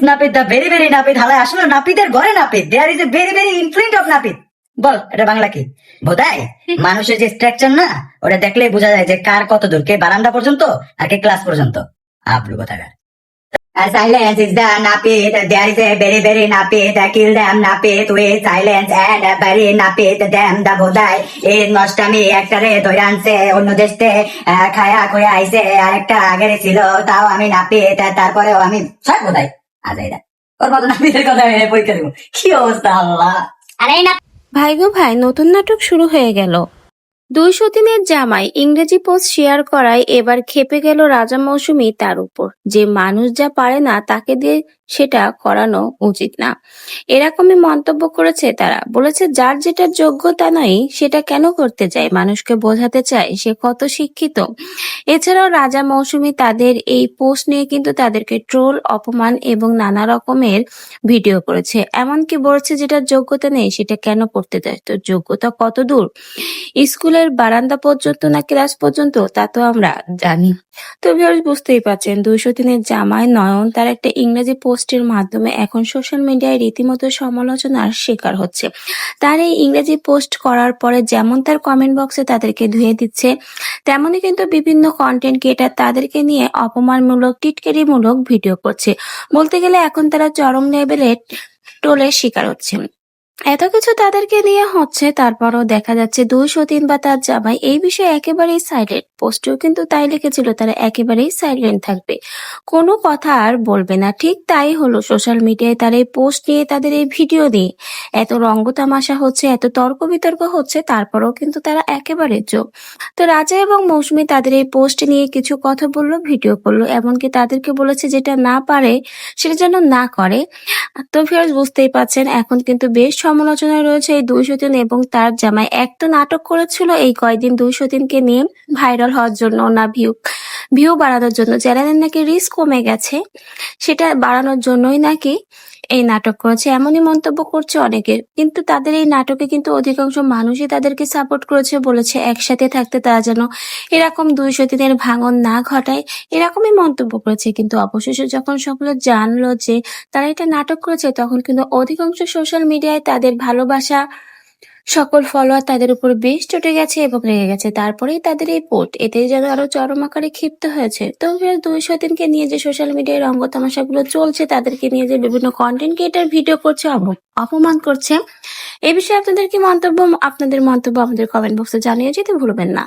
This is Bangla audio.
নাপিত দা ভেরি ভেরি নাপিত হালায় আসলে নাপিতের ঘরে নাপিত there is a very very influent of নাপিত। বল এটা বাংলা কি বোধায়? মানুষের যে স্ট্রাকচার না ওটা দেখলেই বোঝা যায় যে কার কত দূর, কে বারান্দা পর্যন্ত আর কে ক্লাস পর্যন্ত। আবলু কথাকার। Silence is the napit. There is a very very napit. Kill them napit with silence and a very napit. Them the bodai is নষ্টমী একটারে ধরে আনছে অন্য দেশে খায়া খুঁয়ে আইছে আরেকটা আগের ছিল তাও আমি নাপিত তারপরেও আমি সব বোধাই আজ এটা ওর মতো নাপিতের কথা পরীক্ষা দেবো। কি অবস্থা আল্লাহ। আরে না ভাই গো ভাই, নতুন নাটক শুরু হয়ে গেল। 200 দিনের জামাই ইংরেজি পোস্ট শেয়ার করায় এবার খেপে গেল রাজা মৌসুমী তার উপর। যে মানুষ যা পারে না তাকে দিয়ে সেটা করানো উচিত না, এরকমই মন্তব্য করেছে তারা। বলেছে যার যেটার যোগ্যতা নয় সেটা কেন করতে চায়, মানুষকে বোঝাতে চায় সে কত শিক্ষিত। এছাড়াও রাজা মৌসুমী তাদের এই পোস্ট নিয়ে কিন্তু তাদেরকে ট্রোল, অপমান এবং নানা রকমের ভিডিও করেছে। এমনকি বলেছে যেটার যোগ্যতা নেই সেটা কেন করতে চায়, তো যোগ্যতা কত দূর, স্কুলের বারান্দা পর্যন্ত না ক্লাস পর্যন্ত, তা তো আমরা জানি। তো ভিউয়ার্স বুঝতেই পারছেন 200 দিনের জামাই নয়ন তার একটা ইংরেজি পোস্টের মাধ্যমে এখন সোশ্যাল মিডিয়ায় রীতিমতো সমালোচনার শিকার হচ্ছে। তার এই ইংরেজি পোস্ট করার পরে যেমন তার কমেন্ট বক্সে তাদেরকে ধুয়ে দিচ্ছে, তেমনি কিন্তু বিভিন্ন কন্টেন্ট ক্রিয়েটার তাদেরকে নিয়ে অপমানমূলক, টিটকারিমূলক ভিডিও করছে। বলতে গেলে এখন তারা চরম লেভেলে ট্রোলের শিকার হচ্ছে। এত কিছু তাদেরকে নিয়ে হচ্ছে, তারপরও দেখা যাচ্ছে 200 দিন বা তার জামাই এই বিষয়ে একেবারেই সাইলেন্ট। পোস্টেও কিন্তু তাই লিখেছিল তারা একেবারেই সাইলেন্ট থাকবে, কোনো কথা আর বলবে না। ঠিক তাই হলো, সোশ্যাল মিডিয়ায় তার এই পোস্ট নিয়ে, তাদের এই ভিডিও নিয়ে এত রঙ্গতামাশা হচ্ছে, এত তর্ক বিতর্ক হচ্ছে, তারপরেও কিন্তু তারা একেবারে চুপ। তো রাজা এবং মৌসুমী তাদের এই পোস্ট নিয়ে কিছু কথা বললো, ভিডিও করলো, এমনকি তাদেরকে বলেছে যেটা না পারে সেটা যেন না করে। তো ভিউয়ার্স বুঝতেই পারছেন এখন কিন্তু বেশ সমালোচনায় রয়েছে এই 200 দিন এবং তার জামাই। এক তো নাটক করেছিল এই কয়দিন 200 দিনকে নিয়ে ভাইরাল হওয়ার জন্য, না ভিউ বাড়ানোর জন্য, চ্যানেলের নাকি রিস্ক কমে গেছে সেটা বাড়ানোর জন্যই নাকি এই নাটক করেছে, এমনই মন্তব্য করছে অনেকে। কিন্তু তাদের এই নাটকে কিন্তু অধিকাংশ মানুষই তাদেরকে সাপোর্ট করেছে, বলেছে একসাথে থাকতে তারা যেন এরকম 200 দিনের ভাঙন না ঘটায়, এরকমই মন্তব্য করেছে। কিন্তু অবশেষে যখন সকলে জানলো যে তারা এটা নাটক করেছে, তখন কিন্তু অধিকাংশ সোশ্যাল মিডিয়ায় তাদের ভালোবাসা, সকল ফলোয়ার তাদের উপর বেশ চটে গেছে এবং রেগে গেছে। তারপরেই তাদের এই পোস্ট, এতেই যেন আরো চরম আকারে ক্ষিপ্ত হয়েছে। তো 200 দিনকে নিয়ে যে সোশ্যাল মিডিয়ায় রঙ্গ তামাশাগুলো চলছে, তাদেরকে নিয়ে যে বিভিন্ন কন্টেন্ট ক্রিয়েটার ভিডিও করছে, অপমান করছে, এ বিষয়ে আপনাদের কি মন্তব্য? আপনাদের মন্তব্য আমাদের কমেন্ট বক্সে জানিয়ে যেতে ভুলবেন না।